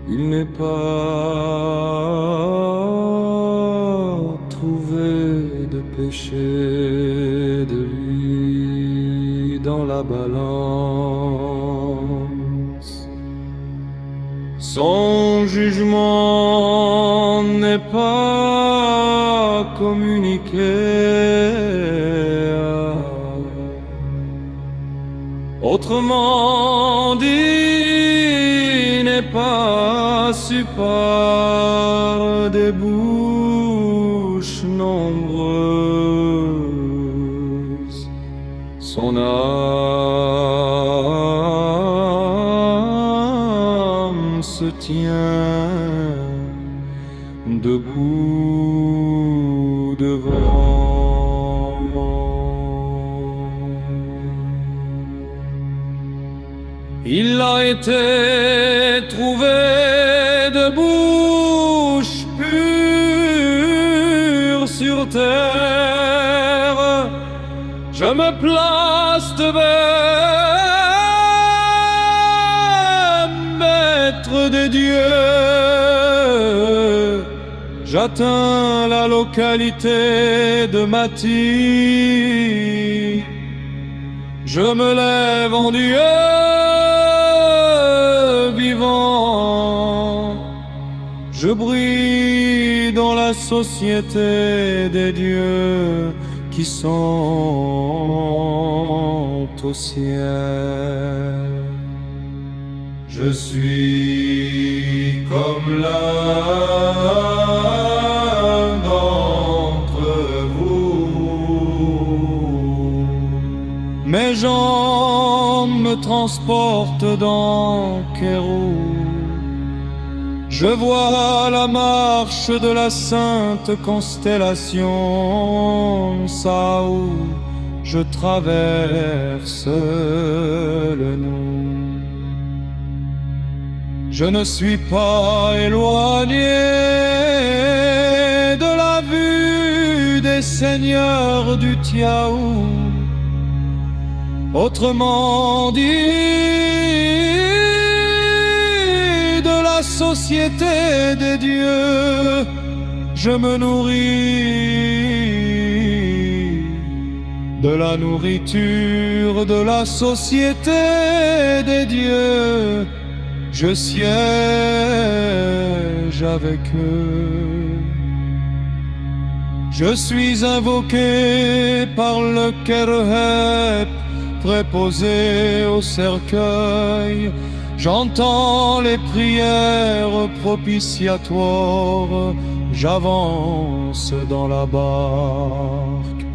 Il n'est pas trouvé de péché de lui dans la balance. Son jugement n'est pas communiqué. Autrement dit, n'est pas su par des bouches nombreuses. Son âme se tient debout devant. Il a été trouvé de bouche pure sur terre. Je me place devant maître des dieux. J'atteins la localité de Mati. Je me lève en Dieu vivant. Je brille dans la société des dieux qui sont au ciel. Je suis comme l'un d'entre vous. Mes jambes me transportent dans Kérou. Je vois la marche de la sainte constellation Saou. Je traverse le Nil. Je ne suis pas éloigné de la vue des seigneurs du Tiaou. Autrement dit, de la société des dieux, je me nourris de la nourriture de la société des dieux. Je siège avec eux. Je suis invoqué par le Kerhep, préposé au cercueil. J'entends les prières propitiatoires. J'avance dans la barque.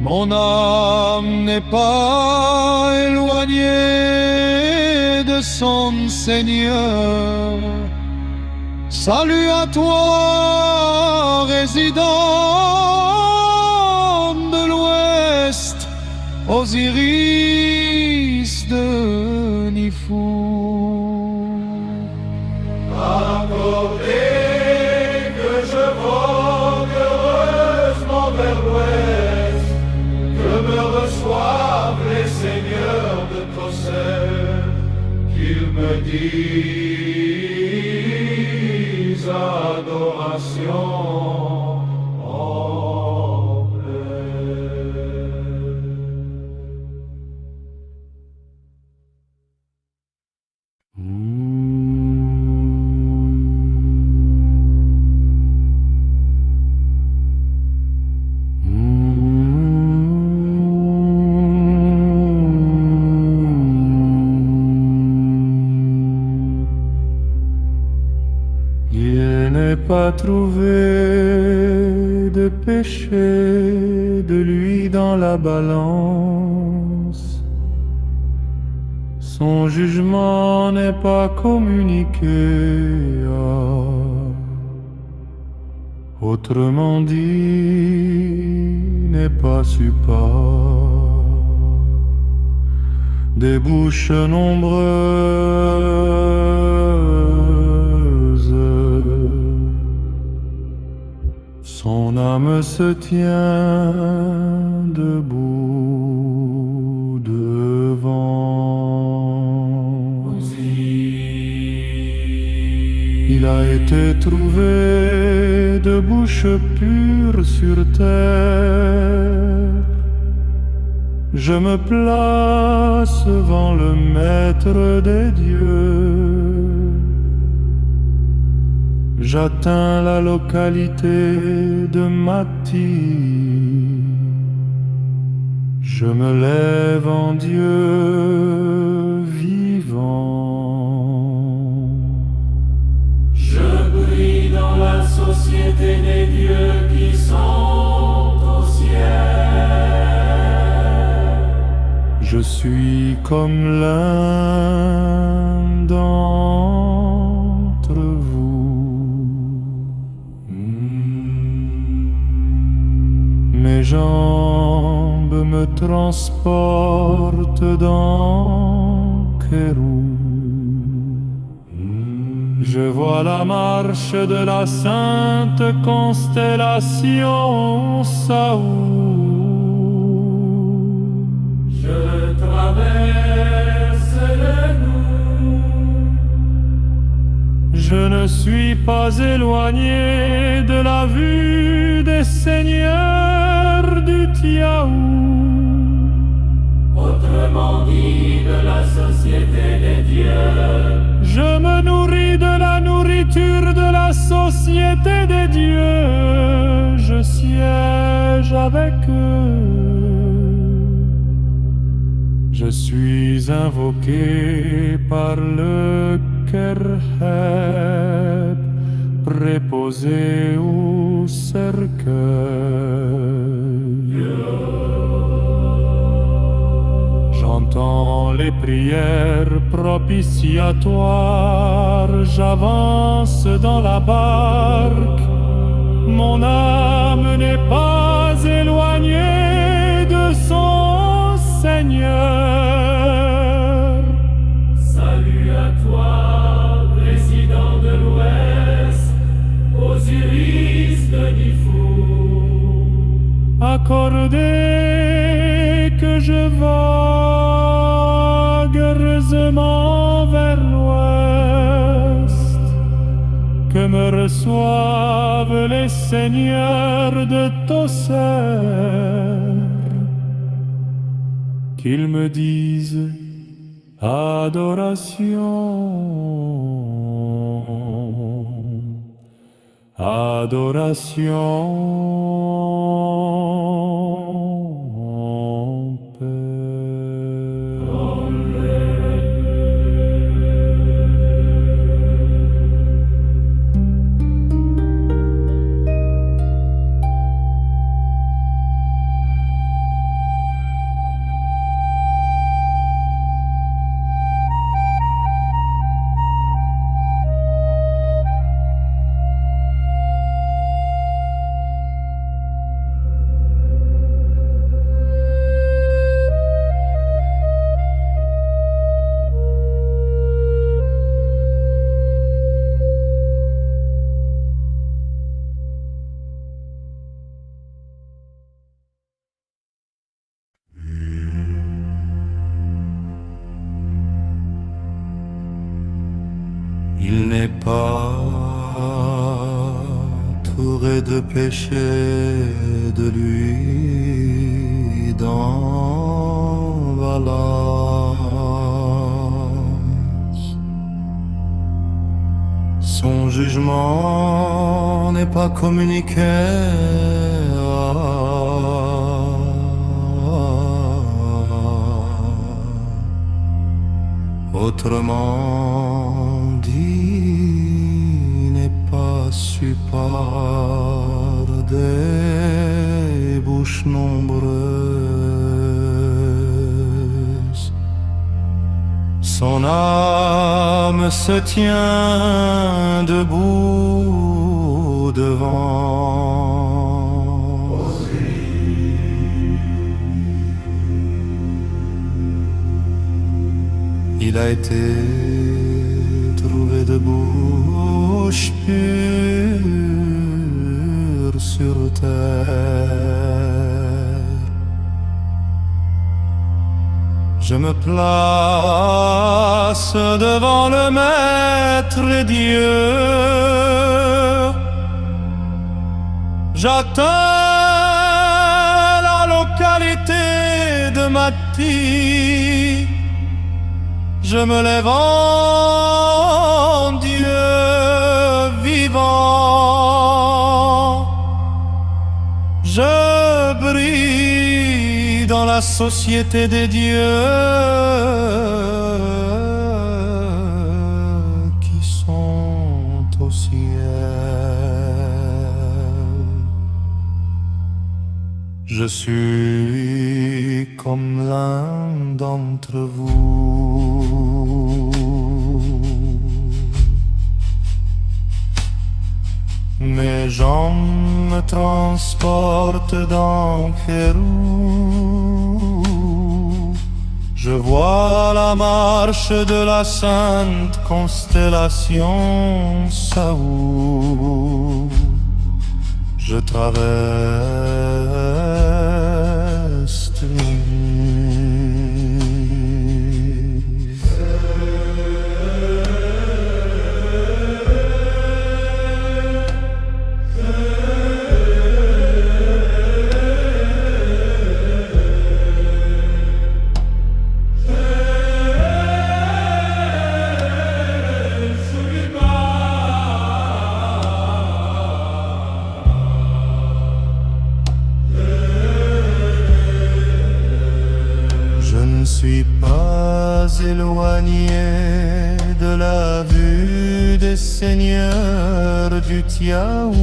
Mon âme n'est pas éloignée de son Seigneur. Salut à toi, résident de l'Ouest, Osiris de Nifou. À côté que je vogue heureusement vers l'Ouest, que me reçoivent les seigneurs de Kosser, qu'ils me disent adoration en plein. Il n'est pas trouvé de péché de lui dans la balance. Son jugement n'est pas communiqué. Autrement dit, n'est pas su par des bouches nombreuses. se tient debout devant. Il a été trouvé de bouche pure sur terre. Je me place devant le maître des dieux. J'atteins la localité de Mati. Je me lève en Dieu vivant. Je brille dans la société des dieux qui sont au ciel. Je suis comme l'un d'entre vous. Mes jambes me transportent dans Kérou. Je vois la marche de la sainte constellation Saou. Je traverse le nous. Je ne suis pas éloigné de la vue des seigneurs du Tiaou. Autrement dit, de la société des dieux. Je me nourris de la nourriture de la société des dieux. Je siège avec eux. Je suis invoqué par le Kerheb, préposé au cercueil. J'entends les prières propitiatoires, j'avance dans la barque. Mon âme n'est pas éloignée de son Seigneur. Salut à toi, président de l'Ouest, Osiris de Nifou. Accordez que je vogue heureusement vers l'ouest, que me reçoivent les seigneurs de Tosser, qu'ils me disent adoration, adoration, paix. Il n'est pas touré de péché de lui dans balance. Son jugement n'est pas communiqué autrement dit, n'est pas su par des bouches nombreuses. Son âme se tient debout devant. Il a été trouvé de bouche pure sur terre. Je me place devant le Maître Dieu. J'atteins la localité de Mati. Je me lève en Dieu vivant. Je brille dans la société des dieux qui sont au ciel. Je suis comme l'un d'entre vous. Mes jambes me transportent dans Khérou. Je vois la marche de la sainte constellation Saou. Je traverse les Je ne suis pas éloigné de la vue des seigneurs du Tiaou.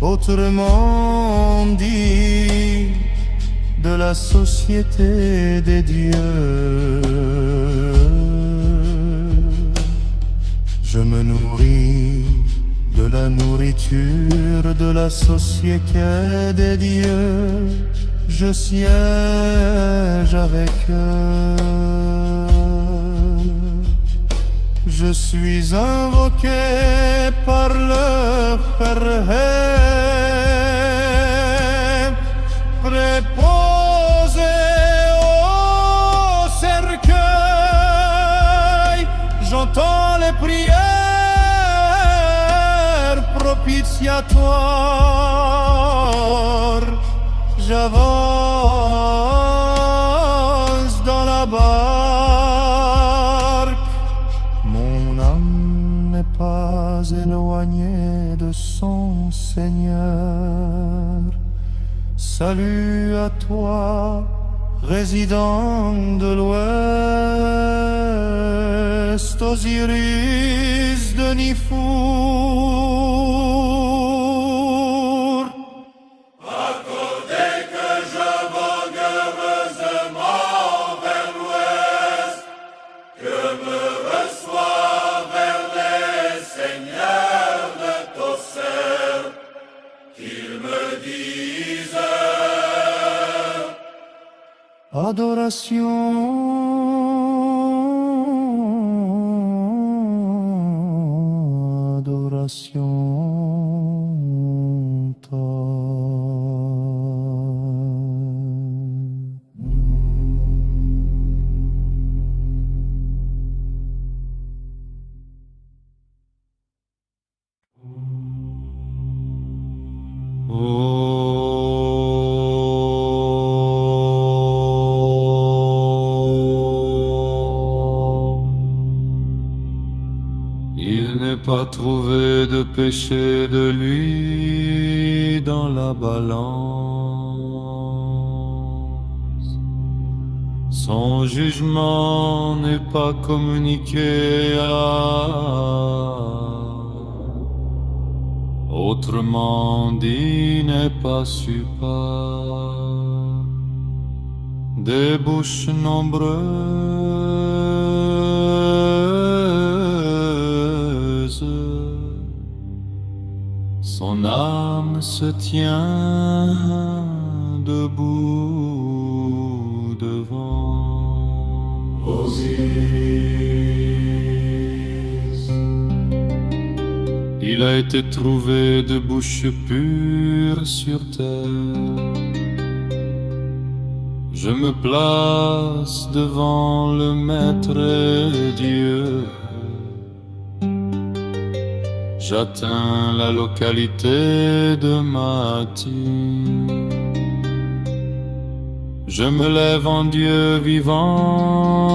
Autrement dit, de la société des dieux. Je me nourris de la nourriture de la société des dieux. Je siège avec eux. Je suis invoqué par leur Père, préposé au cercueil. J'entends les prières propitiatoires. J'avance dans la barque. Mon âme n'est pas éloignée de son Seigneur. Salut à toi, résident de l'Ouest, Osiris de Nifour. Adoration, adoration, Il n'est pas trouvé de péché de lui dans la balance. Son jugement n'est pas communiqué à... Autrement dit, n'est pas su par des bouches nombreuses. Son âme se tient debout devant Osiris. Il a été trouvé de bouche pure sur terre. Je me place devant le Maître Dieu. J'atteins la localité de Mati. Je me lève en Dieu vivant.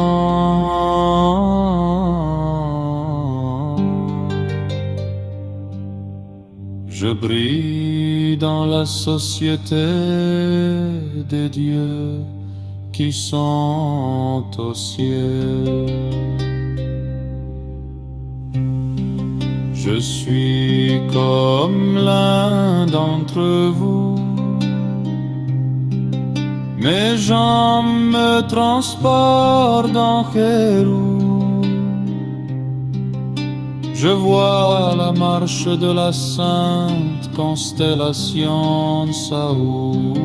Je brille dans la société des dieux qui sont au ciel. Je suis comme l'un d'entre vous. Mes jambes me transportent en Khérou. Je vois la marche de la sainte constellation de Saoul.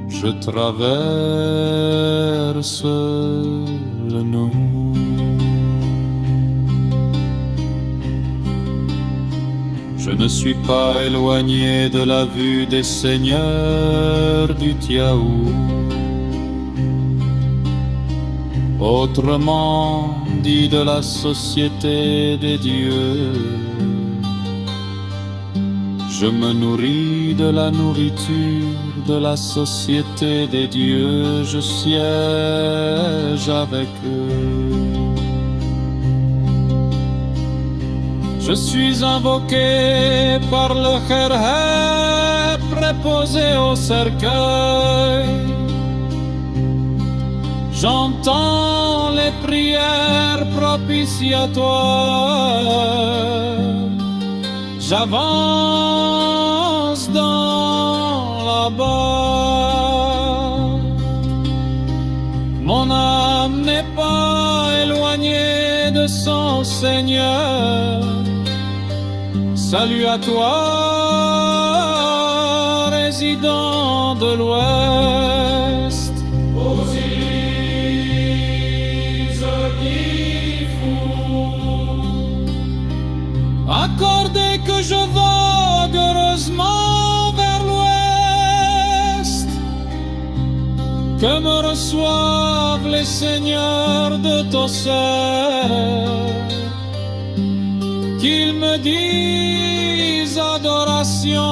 Je traverse le nous. Je ne suis pas éloigné de la vue des seigneurs du Tiaou. Autrement dit de la société des dieux. Je me nourris de la nourriture de la société des dieux. Je siège avec eux. Je suis invoqué par le Kherhé préposé au cercueil. J'entends les prières propitiatoires. J'avance dans la bas. Mon âme n'est pas éloignée de son Seigneur. Salut à toi, résident de l'Ouest. Accordez que je vogue heureusement vers l'Ouest, que me reçoivent les seigneurs de Taussert, qu'ils me disent adoration